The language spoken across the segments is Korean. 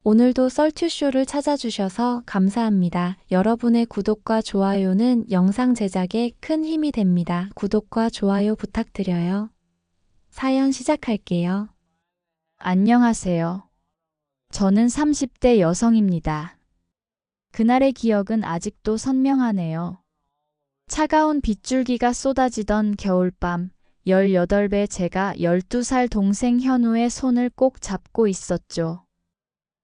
오늘도 썰튜쇼를 찾아주셔서 감사합니다. 여러분의 구독과 좋아요는 영상 제작에 큰 힘이 됩니다. 구독과 좋아요 부탁드려요. 사연 시작할게요. 안녕하세요. 저는 30대 여성입니다. 그날의 기억은 아직도 선명하네요. 차가운 빗줄기가 쏟아지던 겨울밤, 18배 제가 12살 동생 현우의 손을 꼭 잡고 있었죠.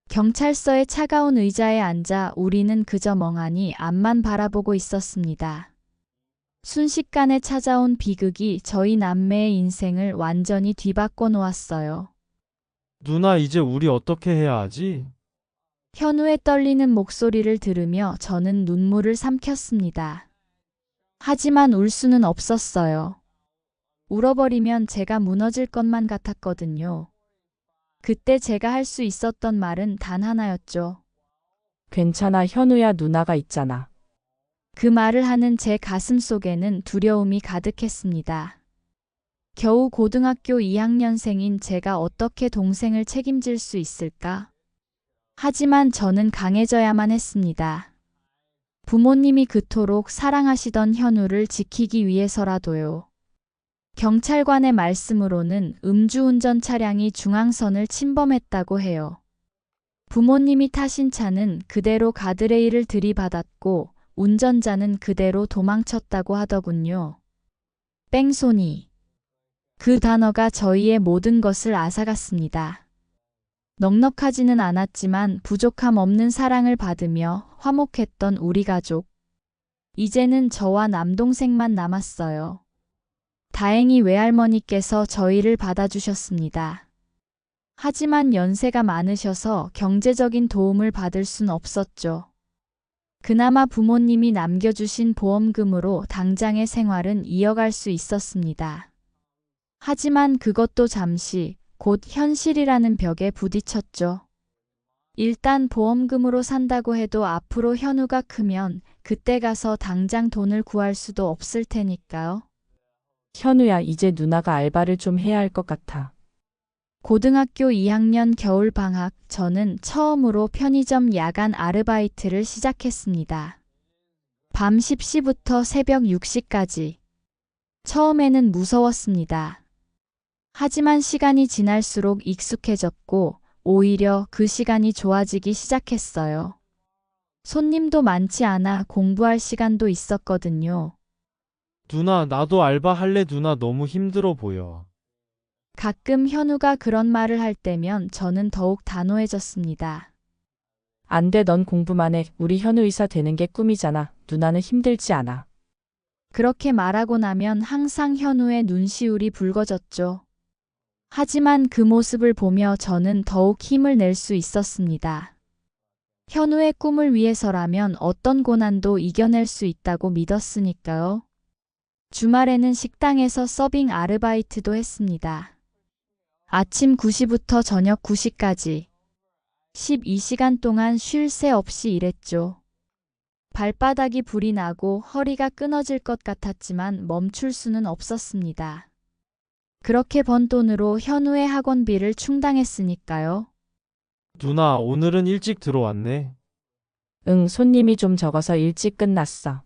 경찰서의 차가운 의자에 앉아 우리는 그저 멍하니 앞만 바라보고 있었습니다. 순식간에 찾아온 비극이 저희 남매의 인생을 완전히 뒤바꿔 놓았어요. 누나, 이제 우리 어떻게 해야 하지? 현우의 떨리는 목소리를 들으며 저는 눈물을 삼켰습니다. 하지만 울 수는 없었어요. 울어버리면 제가 무너질 것만 같았거든요. 그때 제가 할 수 있었던 말은 단 하나였죠. 괜찮아, 현우야, 누나가 있잖아. 그 말을 하는 제 가슴 속에는 두려움이 가득했습니다. 겨우 고등학교 2학년생인 제가 어떻게 동생을 책임질 수 있을까? 하지만 저는 강해져야만 했습니다. 부모님이 그토록 사랑하시던 현우를 지키기 위해서라도요. 경찰관의 말씀으로는 음주운전 차량이 중앙선을 침범했다고 해요. 부모님이 타신 차는 그대로 가드레일을 들이받았고 운전자는 그대로 도망쳤다고 하더군요. 뺑소니. 그 단어가 저희의 모든 것을 앗아갔습니다. 넉넉하지는 않았지만 부족함 없는 사랑을 받으며 화목했던 우리 가족. 이제는 저와 남동생만 남았어요. 다행히 외할머니께서 저희를 받아주셨습니다. 하지만 연세가 많으셔서 경제적인 도움을 받을 순 없었죠. 그나마 부모님이 남겨주신 보험금으로 당장의 생활은 이어갈 수 있었습니다. 하지만 그것도 잠시, 곧 현실이라는 벽에 부딪혔죠. 일단 보험금으로 산다고 해도 앞으로 현우가 크면 그때 가서 당장 돈을 구할 수도 없을 테니까요. 현우야, 이제 누나가 알바를 좀 해야 할 것 같아. 고등학교 2학년 겨울방학, 저는 처음으로 편의점 야간 아르바이트를 시작했습니다. 밤 10시부터 새벽 6시까지. 처음에는 무서웠습니다. 하지만 시간이 지날수록 익숙해졌고 오히려 그 시간이 좋아지기 시작했어요. 손님도 많지 않아 공부할 시간도 있었거든요. 누나, 나도 알바 할래. 누나 너무 힘들어 보여. 가끔 현우가 그런 말을 할 때면 저는 더욱 단호해졌습니다. 안 돼, 넌 공부만 해. 우리 현우 의사 되는 게 꿈이잖아. 누나는 힘들지 않아. 그렇게 말하고 나면 항상 현우의 눈시울이 붉어졌죠. 하지만 그 모습을 보며 저는 더욱 힘을 낼 수 있었습니다. 현우의 꿈을 위해서라면 어떤 고난도 이겨낼 수 있다고 믿었으니까요. 주말에는 식당에서 서빙 아르바이트도 했습니다. 아침 9시부터 저녁 9시까지 12시간 동안 쉴 새 없이 일했죠. 발바닥이 불이 나고 허리가 끊어질 것 같았지만 멈출 수는 없었습니다. 그렇게 번 돈으로 현우의 학원비를 충당했으니까요. 누나, 오늘은 일찍 들어왔네. 응, 손님이 좀 적어서 일찍 끝났어.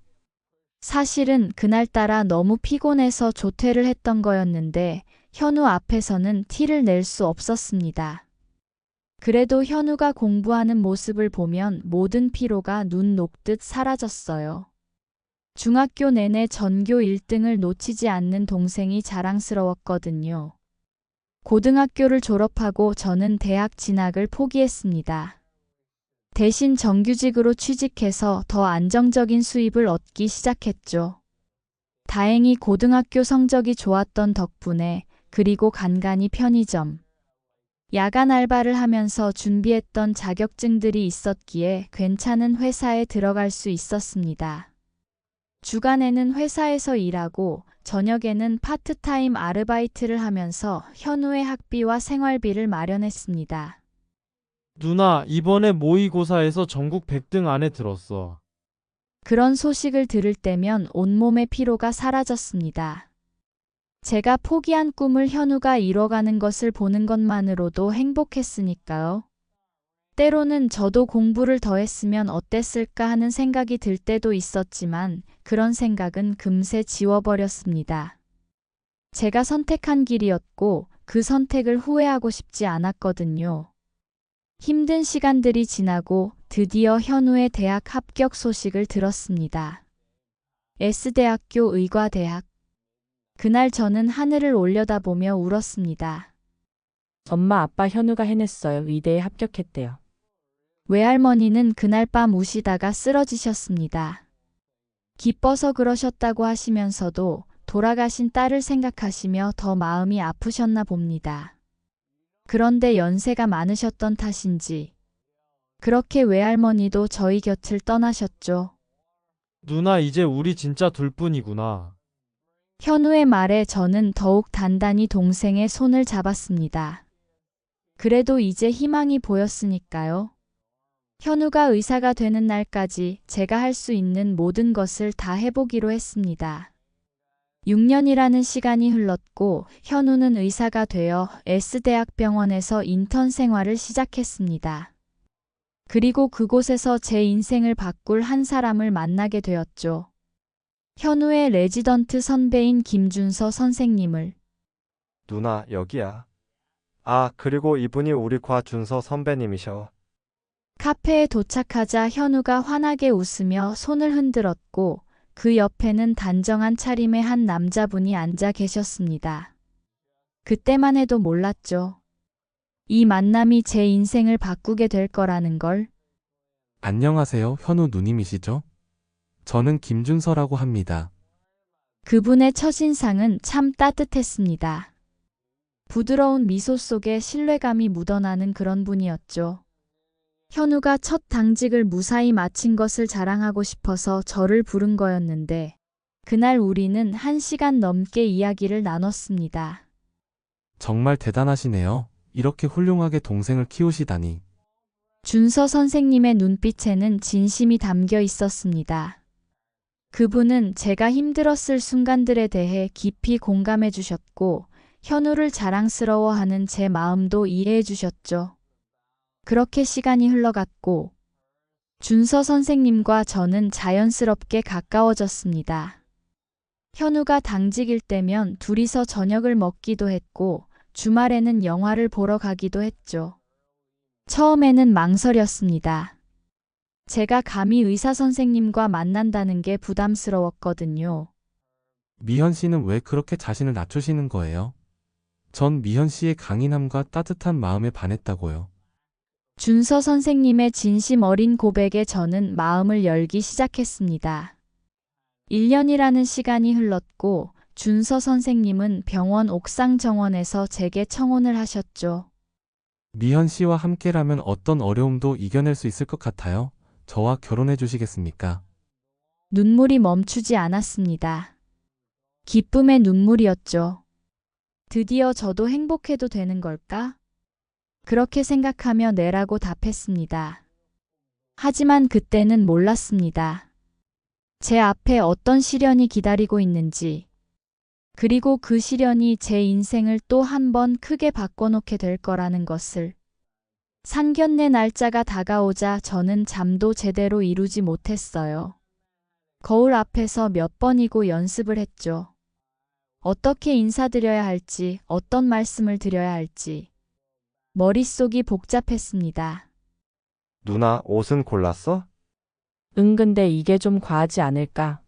사실은 그날따라 너무 피곤해서 조퇴를 했던 거였는데 현우 앞에서는 티를 낼 수 없었습니다. 그래도 현우가 공부하는 모습을 보면 모든 피로가 눈 녹듯 사라졌어요. 중학교 내내 전교 1등을 놓치지 않는 동생이 자랑스러웠거든요. 고등학교를 졸업하고 저는 대학 진학을 포기했습니다. 대신 정규직으로 취직해서 더 안정적인 수입을 얻기 시작했죠. 다행히 고등학교 성적이 좋았던 덕분에 그리고 간간히 편의점, 야간 알바를 하면서 준비했던 자격증들이 있었기에 괜찮은 회사에 들어갈 수 있었습니다. 주간에는 회사에서 일하고 저녁에는 파트타임 아르바이트를 하면서 현우의 학비와 생활비를 마련했습니다. 누나, 이번에 모의고사에서 전국 100등 안에 들었어. 그런 소식을 들을 때면 온몸의 피로가 사라졌습니다. 제가 포기한 꿈을 현우가 이뤄가는 것을 보는 것만으로도 행복했으니까요. 때로는 저도 공부를 더 했으면 어땠을까 하는 생각이 들 때도 있었지만 그런 생각은 금세 지워버렸습니다. 제가 선택한 길이었고 그 선택을 후회하고 싶지 않았거든요. 힘든 시간들이 지나고 드디어 현우의 대학 합격 소식을 들었습니다. S대학교 의과대학. 그날 저는 하늘을 올려다보며 울었습니다. 엄마 아빠 현우가 해냈어요. 의대에 합격했대요. 외할머니는 그날 밤 우시다가 쓰러지셨습니다. 기뻐서 그러셨다고 하시면서도 돌아가신 딸을 생각하시며 더 마음이 아프셨나 봅니다. 그런데 연세가 많으셨던 탓인지 그렇게 외할머니도 저희 곁을 떠나셨죠. 누나 이제 우리 진짜 둘뿐이구나. 현우의 말에 저는 더욱 단단히 동생의 손을 잡았습니다. 그래도 이제 희망이 보였으니까요. 현우가 의사가 되는 날까지 제가 할 수 있는 모든 것을 다 해보기로 했습니다. 6년이라는 시간이 흘렀고 현우는 의사가 되어 S대학병원에서 인턴 생활을 시작했습니다. 그리고 그곳에서 제 인생을 바꿀 한 사람을 만나게 되었죠. 현우의 레지던트 선배인 김준서 선생님을. 누나, 여기야. 아, 그리고 이분이 우리 과준서 선배님이셔. 카페에 도착하자 현우가 환하게 웃으며 손을 흔들었고 그 옆에는 단정한 차림의 한 남자분이 앉아 계셨습니다. 그때만 해도 몰랐죠. 이 만남이 제 인생을 바꾸게 될 거라는 걸. 안녕하세요, 현우 누님이시죠? 저는 김준서라고 합니다. 그분의 첫인상은 참 따뜻했습니다. 부드러운 미소 속에 신뢰감이 묻어나는 그런 분이었죠. 현우가 첫 당직을 무사히 마친 것을 자랑하고 싶어서 저를 부른 거였는데 그날 우리는 1시간 넘게 이야기를 나눴습니다. 정말 대단하시네요. 이렇게 훌륭하게 동생을 키우시다니. 준서 선생님의 눈빛에는 진심이 담겨 있었습니다. 그분은 제가 힘들었을 순간들에 대해 깊이 공감해 주셨고 현우를 자랑스러워하는 제 마음도 이해해 주셨죠. 그렇게 시간이 흘러갔고 준서 선생님과 저는 자연스럽게 가까워졌습니다. 현우가 당직일 때면 둘이서 저녁을 먹기도 했고 주말에는 영화를 보러 가기도 했죠. 처음에는 망설였습니다. 제가 감히 의사 선생님과 만난다는 게 부담스러웠거든요. 미현 씨는 왜 그렇게 자신을 낮추시는 거예요? 전 미현 씨의 강인함과 따뜻한 마음에 반했다고요. 준서 선생님의 진심 어린 고백에 저는 마음을 열기 시작했습니다. 1년이라는 시간이 흘렀고 준서 선생님은 병원 옥상 정원에서 제게 청혼을 하셨죠. 미현 씨와 함께라면 어떤 어려움도 이겨낼 수 있을 것 같아요. 저와 결혼해 주시겠습니까? 눈물이 멈추지 않았습니다. 기쁨의 눈물이었죠. 드디어 저도 행복해도 되는 걸까? 그렇게 생각하며 네라고 답했습니다. 하지만 그때는 몰랐습니다. 제 앞에 어떤 시련이 기다리고 있는지, 그리고 그 시련이 제 인생을 또 한 번 크게 바꿔놓게 될 거라는 것을. 상견례 날짜가 다가오자 저는 잠도 제대로 이루지 못했어요. 거울 앞에서 몇 번이고 연습을 했죠. 어떻게 인사드려야 할지, 어떤 말씀을 드려야 할지. 머릿속이 복잡했습니다. 누나, 옷은 골랐어? 근데 이게 좀 과하지 않을까?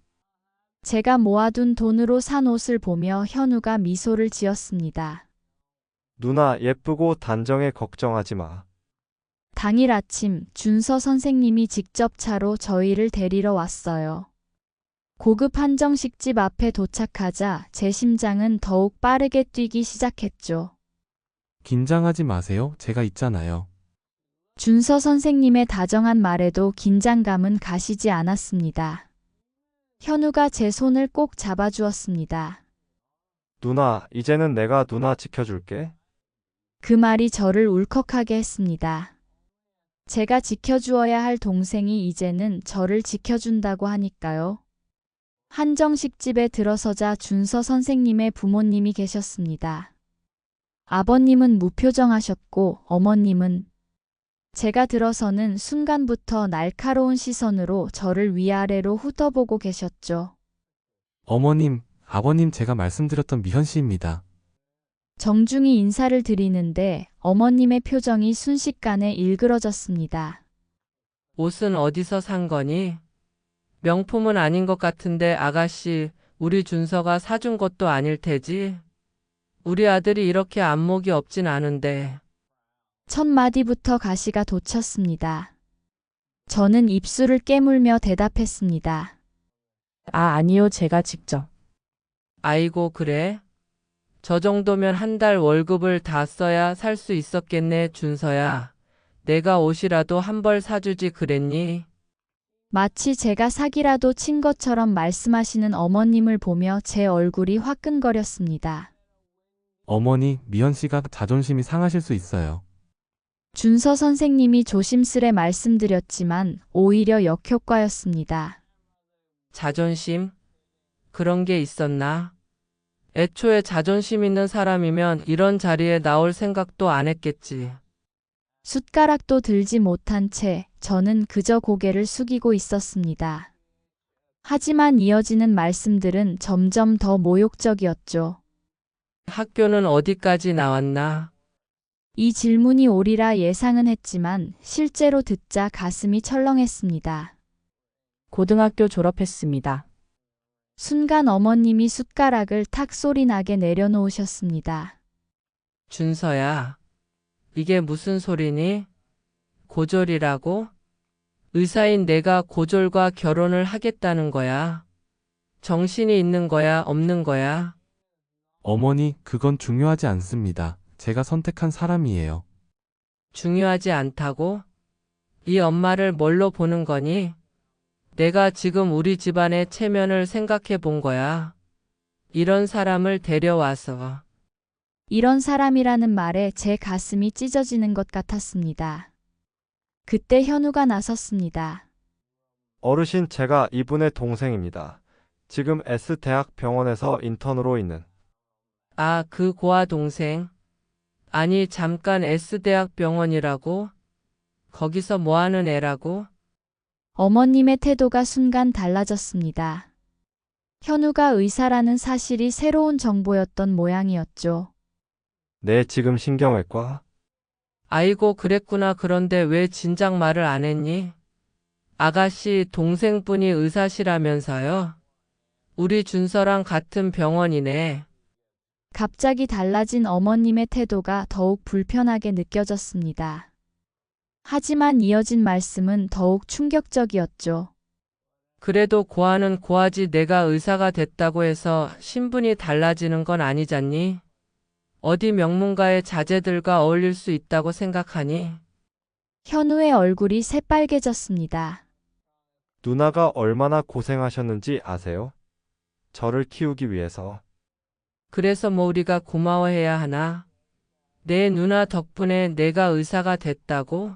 제가 모아둔 돈으로 산 옷을 보며 현우가 미소를 지었습니다. 누나, 예쁘고 단정해. 걱정하지 마. 당일 아침 준서 선생님이 직접 차로 저희를 데리러 왔어요. 고급 한정식집 앞에 도착하자 제 심장은 더욱 빠르게 뛰기 시작했죠. 긴장하지 마세요. 제가 있잖아요. 준서 선생님의 다정한 말에도 긴장감은 가시지 않았습니다. 현우가 제 손을 꼭 잡아주었습니다. 누나, 이제는 내가 누나 지켜줄게. 그 말이 저를 울컥하게 했습니다. 제가 지켜주어야 할 동생이 이제는 저를 지켜준다고 하니까요. 한정식집에 들어서자 준서 선생님의 부모님이 계셨습니다. 아버님은 무표정하셨고 어머님은 제가 들어서는 순간부터 날카로운 시선으로 저를 위아래로 훑어보고 계셨죠. 어머님, 아버님 제가 말씀드렸던 미현 씨입니다. 정중히 인사를 드리는데 어머님의 표정이 순식간에 일그러졌습니다. 옷은 어디서 산 거니? 명품은 아닌 것 같은데 아가씨, 우리 준서가 사준 것도 아닐 테지? 우리 아들이 이렇게 안목이 없진 않은데. 첫 마디부터 가시가 돋쳤습니다. 저는 입술을 깨물며 대답했습니다. 아니요, 제가 직접. 아이고, 그래? 저 정도면 한 달 월급을 다 써야 살 수 있었겠네, 준서야. 내가 옷이라도 한 벌 사주지 그랬니? 마치 제가 사기라도 친 것처럼 말씀하시는 어머님을 보며 제 얼굴이 화끈거렸습니다. 어머니, 미현 씨가 자존심이 상하실 수 있어요. 준서 선생님이 조심스레 말씀드렸지만 오히려 역효과였습니다. 자존심? 그런 게 있었나? 애초에 자존심 있는 사람이면 이런 자리에 나올 생각도 안 했겠지. 숟가락도 들지 못한 채 저는 그저 고개를 숙이고 있었습니다. 하지만 이어지는 말씀들은 점점 더 모욕적이었죠. 학교는 어디까지 나왔나? 이 질문이 오리라 예상은 했지만 실제로 듣자 가슴이 철렁했습니다. 고등학교 졸업했습니다. 순간 어머님이 숟가락을 탁 소리 나게 내려놓으셨습니다. 준서야, 이게 무슨 소리니? 고졸이라고? 의사인 내가 고졸과 결혼을 하겠다는 거야. 정신이 있는 거야, 없는 거야? 어머니, 그건 중요하지 않습니다. 제가 선택한 사람이에요. 중요하지 않다고? 이 엄마를 뭘로 보는 거니? 내가 지금 우리 집안의 체면을 생각해 본 거야. 이런 사람을 데려와서. 이런 사람이라는 말에 제 가슴이 찢어지는 것 같았습니다. 그때 현우가 나섰습니다. 어르신, 제가 이분의 동생입니다. 지금 S대학병원에서 인턴으로 있는. 아, 그 고아 동생. 아니, 잠깐 S대학병원이라고? 거기서 뭐 하는 애라고? 어머님의 태도가 순간 달라졌습니다. 현우가 의사라는 사실이 새로운 정보였던 모양이었죠. 네, 지금 신경외과. 아이고, 그랬구나. 그런데 왜 진작 말을 안 했니? 아가씨 동생분이 의사시라면서요? 우리 준서랑 같은 병원이네. 갑자기 달라진 어머님의 태도가 더욱 불편하게 느껴졌습니다. 하지만 이어진 말씀은 더욱 충격적이었죠. 그래도 고아는 고아지 내가 의사가 됐다고 해서 신분이 달라지는 건 아니잖니? 어디 명문가의 자제들과 어울릴 수 있다고 생각하니? 현우의 얼굴이 새빨개졌습니다. 누나가 얼마나 고생하셨는지 아세요? 저를 키우기 위해서. 그래서 뭐 우리가 고마워해야 하나? 내 누나 덕분에 내가 의사가 됐다고?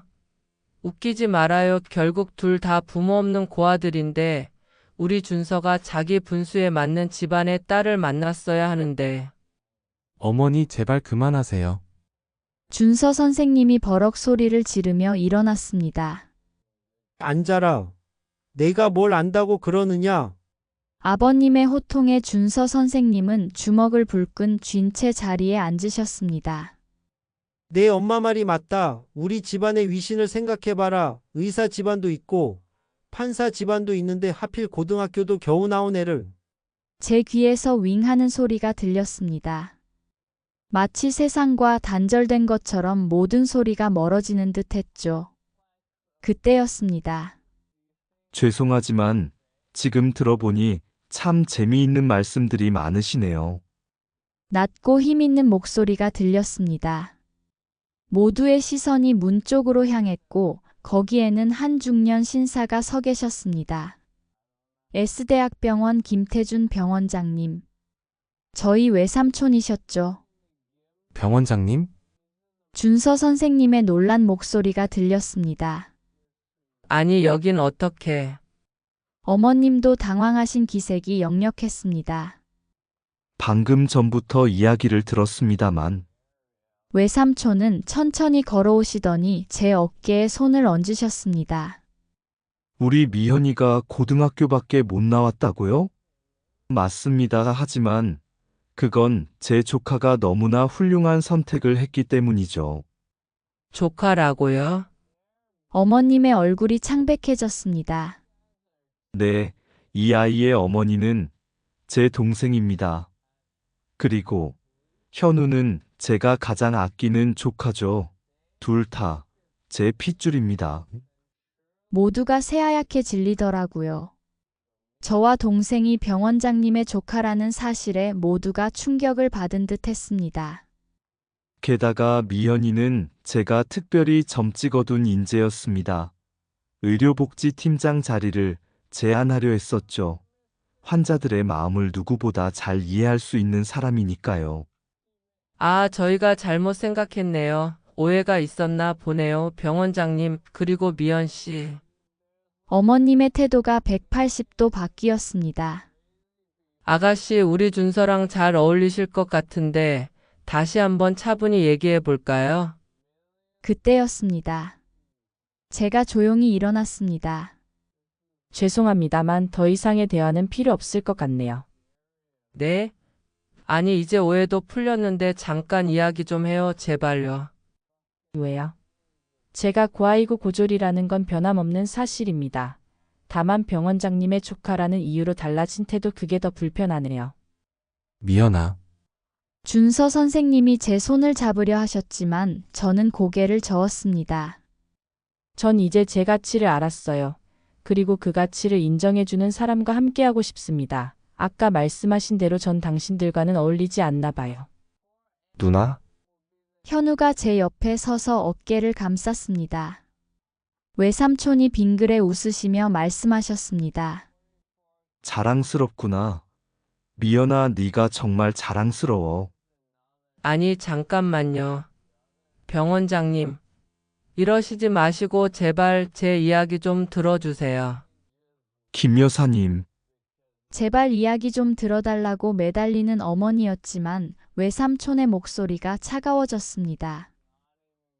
웃기지 말아요. 결국 둘 다 부모 없는 고아들인데 우리 준서가 자기 분수에 맞는 집안의 딸을 만났어야 하는데. 어머니, 제발 그만하세요. 준서 선생님이 버럭 소리를 지르며 일어났습니다. 앉아라. 내가 뭘 안다고 그러느냐? 아버님의 호통에 준서 선생님은 주먹을 불끈 쥔 채 자리에 앉으셨습니다. 내 엄마 말이 맞다. 우리 집안의 위신을 생각해봐라. 의사 집안도 있고 판사 집안도 있는데 하필 고등학교도 겨우 나온 애를. 제 귀에서 윙하는 소리가 들렸습니다. 마치 세상과 단절된 것처럼 모든 소리가 멀어지는 듯 했죠. 그때였습니다. 죄송하지만 지금 들어보니 참 재미있는 말씀들이 많으시네요. 낮고 힘있는 목소리가 들렸습니다. 모두의 시선이 문 쪽으로 향했고 거기에는 한 중년 신사가 서 계셨습니다. S대학병원 김태준 병원장님. 저희 외삼촌이셨죠. 병원장님? 준서 선생님의 놀란 목소리가 들렸습니다. 아니, 여긴 어떻게? 어머님도 당황하신 기색이 역력했습니다. 방금 전부터 이야기를 들었습니다만 외삼촌은 천천히 걸어오시더니 제 어깨에 손을 얹으셨습니다. 우리 미현이가 고등학교밖에 못 나왔다고요? 맞습니다. 하지만 그건 제 조카가 너무나 훌륭한 선택을 했기 때문이죠. 조카라고요? 어머님의 얼굴이 창백해졌습니다. 네, 이 아이의 어머니는 제 동생입니다. 그리고 현우는 제가 가장 아끼는 조카죠. 둘 다 제 핏줄입니다. 모두가 새하얗게 질리더라고요. 저와 동생이 병원장님의 조카라는 사실에 모두가 충격을 받은 듯 했습니다. 게다가 미연이는 제가 특별히 점 찍어둔 인재였습니다. 의료복지팀장 자리를 제안하려 했었죠. 환자들의 마음을 누구보다 잘 이해할 수 있는 사람이니까요. 아, 저희가 잘못 생각했네요. 오해가 있었나 보네요. 병원장님, 그리고 미연 씨. 어머님의 태도가 180도 바뀌었습니다. 아가씨, 우리 준서랑 잘 어울리실 것 같은데 다시 한번 차분히 얘기해 볼까요? 그때였습니다. 제가 조용히 일어났습니다. 죄송합니다만 더 이상의 대화는 필요 없을 것 같네요. 네? 아니, 이제 오해도 풀렸는데 잠깐 이야기 좀 해요. 제발요. 왜요? 제가 고아이고 고졸이라는 건 변함없는 사실입니다. 다만 병원장님의 조카라는 이유로 달라진 태도 그게 더 불편하네요. 미연아, 준서 선생님이 제 손을 잡으려 하셨지만 저는 고개를 저었습니다. 전 이제 제 가치를 알았어요. 그리고 그 가치를 인정해주는 사람과 함께하고 싶습니다. 아까 말씀하신 대로 전 당신들과는 어울리지 않나 봐요. 누나? 현우가 제 옆에 서서 어깨를 감쌌습니다. 외삼촌이 빙그레 웃으시며 말씀하셨습니다. 자랑스럽구나. 미연아, 네가 정말 자랑스러워. 아니, 잠깐만요. 병원장님, 이러시지 마시고 제발 제 이야기 좀 들어주세요. 김 여사님, 제발 이야기 좀 들어달라고 매달리는 어머니였지만 외삼촌의 목소리가 차가워졌습니다.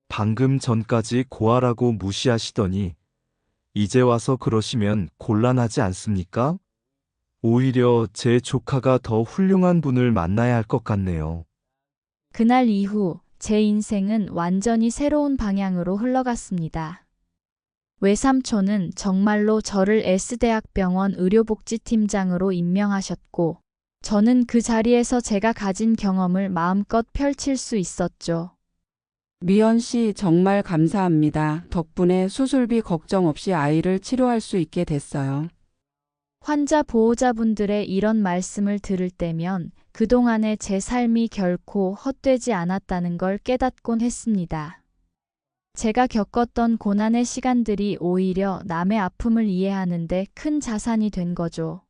방금 전까지 고아라고 무시하시더니 이제 와서 그러시면 곤란하지 않습니까? 오히려 제 조카가 더 훌륭한 분을 만나야 할 것 같네요. 그날 이후 제 인생은 완전히 새로운 방향으로 흘러갔습니다. 외삼촌은 정말로 저를 S대학병원 의료복지팀장으로 임명하셨고, 저는 그 자리에서 제가 가진 경험을 마음껏 펼칠 수 있었죠. 미연 씨 정말 감사합니다. 덕분에 수술비 걱정 없이 아이를 치료할 수 있게 됐어요. 환자 보호자분들의 이런 말씀을 들을 때면 그동안의 제 삶이 결코 헛되지 않았다는 걸 깨닫곤 했습니다. 제가 겪었던 고난의 시간들이 오히려 남의 아픔을 이해하는데 큰 자산이 된 거죠.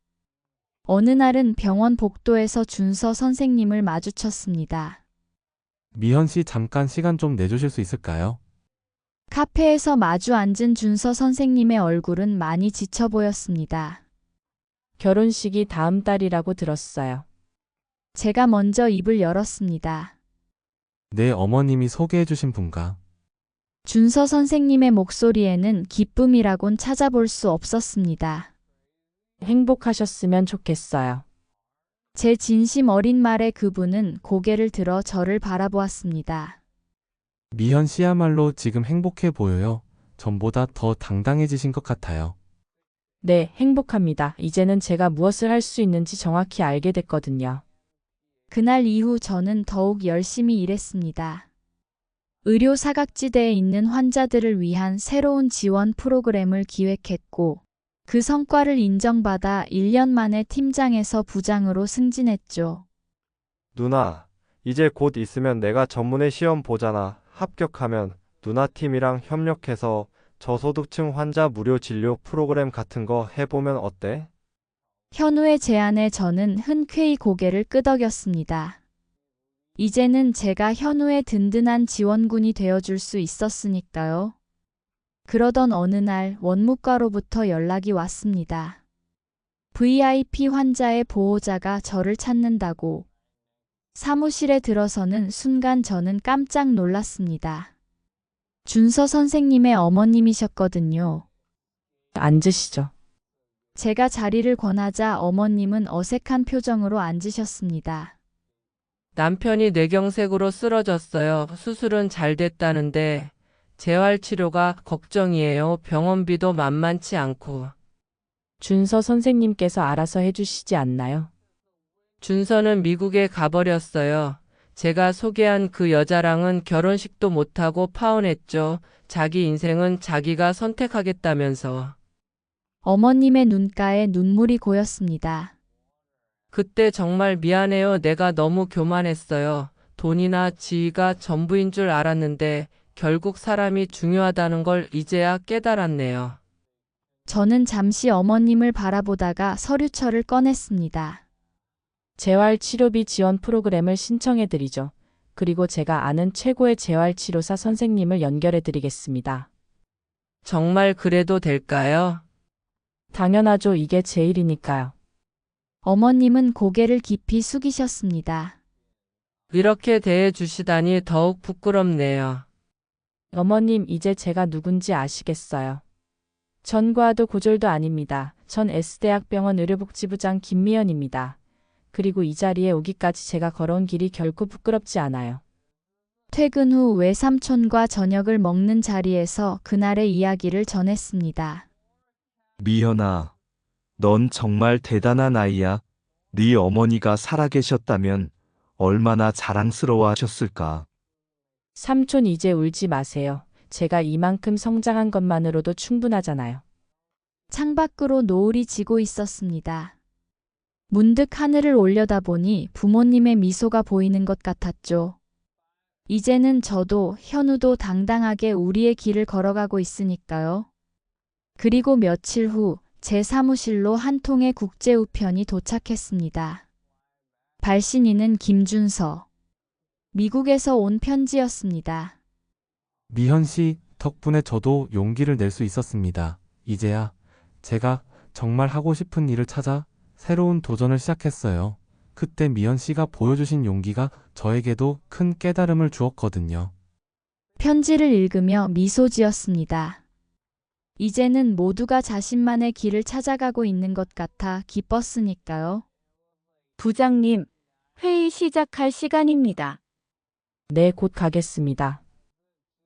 어느 날은 병원 복도에서 준서 선생님을 마주쳤습니다. 미현 씨 잠깐 시간 좀 내주실 수 있을까요? 카페에서 마주 앉은 준서 선생님의 얼굴은 많이 지쳐 보였습니다. 결혼식이 다음 달이라고 들었어요. 제가 먼저 입을 열었습니다. 내 어머님이 소개해 주신 분가. 준서 선생님의 목소리에는 기쁨이라곤 찾아볼 수 없었습니다. 행복하셨으면 좋겠어요. 제 진심 어린 말에 그분은 고개를 들어 저를 바라보았습니다. 미현 씨야말로 지금 행복해 보여요. 전보다 더 당당해지신 것 같아요. 네, 행복합니다. 이제는 제가 무엇을 할 수 있는지 정확히 알게 됐거든요. 그날 이후 저는 더욱 열심히 일했습니다. 의료 사각지대에 있는 환자들을 위한 새로운 지원 프로그램을 기획했고, 그 성과를 인정받아 1년 만에 팀장에서 부장으로 승진했죠. 누나, 이제 곧 있으면 내가 전문의 시험 보잖아. 합격하면 누나 팀이랑 협력해서 저소득층 환자 무료 진료 프로그램 같은 거 해보면 어때? 현우의 제안에 저는 흔쾌히 고개를 끄덕였습니다. 이제는 제가 현우의 든든한 지원군이 되어줄 수 있었으니까요. 그러던 어느 날 원무과로부터 연락이 왔습니다. VIP 환자의 보호자가 저를 찾는다고. 사무실에 들어서는 순간 저는 깜짝 놀랐습니다. 준서 선생님의 어머님이셨거든요. 앉으시죠. 제가 자리를 권하자 어머님은 어색한 표정으로 앉으셨습니다. 남편이 뇌경색으로 쓰러졌어요. 수술은 잘 됐다는데 재활치료가 걱정이에요. 병원비도 만만치 않고. 준서 선생님께서 알아서 해주시지 않나요? 준서는 미국에 가버렸어요. 제가 소개한 그 여자랑은 결혼식도 못하고 파혼했죠. 자기 인생은 자기가 선택하겠다면서. 어머님의 눈가에 눈물이 고였습니다. 그때 정말 미안해요. 내가 너무 교만했어요. 돈이나 지위가 전부인 줄 알았는데 결국 사람이 중요하다는 걸 이제야 깨달았네요. 저는 잠시 어머님을 바라보다가 서류철을 꺼냈습니다. 재활치료비 지원 프로그램을 신청해드리죠. 그리고 제가 아는 최고의 재활치료사 선생님을 연결해드리겠습니다. 정말 그래도 될까요? 당연하죠. 이게 제 일이니까요. 어머님은 고개를 깊이 숙이셨습니다. 이렇게 대해 주시다니 더욱 부끄럽네요. 어머님, 이제 제가 누군지 아시겠어요? 전과도 고졸도 아닙니다. 전 S대학병원 의료복지부장 김미연입니다. 그리고 이 자리에 오기까지 제가 걸어온 길이 결코 부끄럽지 않아요. 퇴근 후 외삼촌과 저녁을 먹는 자리에서 그날의 이야기를 전했습니다. 미현아, 넌 정말 대단한 아이야. 네 어머니가 살아계셨다면 얼마나 자랑스러워하셨을까. 삼촌, 이제 울지 마세요. 제가 이만큼 성장한 것만으로도 충분하잖아요. 창밖으로 노을이 지고 있었습니다. 문득 하늘을 올려다보니 부모님의 미소가 보이는 것 같았죠. 이제는 저도 현우도 당당하게 우리의 길을 걸어가고 있으니까요. 그리고 며칠 후 제 사무실로 한 통의 국제 우편이 도착했습니다. 발신인은 김준서. 미국에서 온 편지였습니다. 미현 씨 덕분에 저도 용기를 낼 수 있었습니다. 이제야 제가 정말 하고 싶은 일을 찾아 새로운 도전을 시작했어요. 그때 미현 씨가 보여주신 용기가 저에게도 큰 깨달음을 주었거든요. 편지를 읽으며 미소 지었습니다. 이제는 모두가 자신만의 길을 찾아가고 있는 것 같아 기뻤으니까요. 부장님, 회의 시작할 시간입니다. 네, 곧 가겠습니다.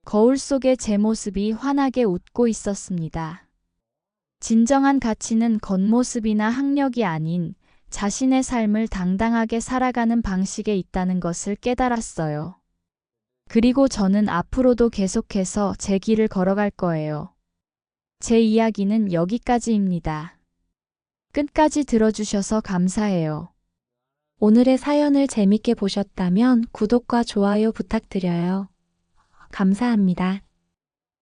거울 속에 제 모습이 환하게 웃고 있었습니다. 진정한 가치는 겉모습이나 학력이 아닌 자신의 삶을 당당하게 살아가는 방식에 있다는 것을 깨달았어요. 그리고 저는 앞으로도 계속해서 제 길을 걸어갈 거예요. 제 이야기는 여기까지입니다. 끝까지 들어주셔서 감사해요. 오늘의 사연을 재밌게 보셨다면 구독과 좋아요 부탁드려요. 감사합니다.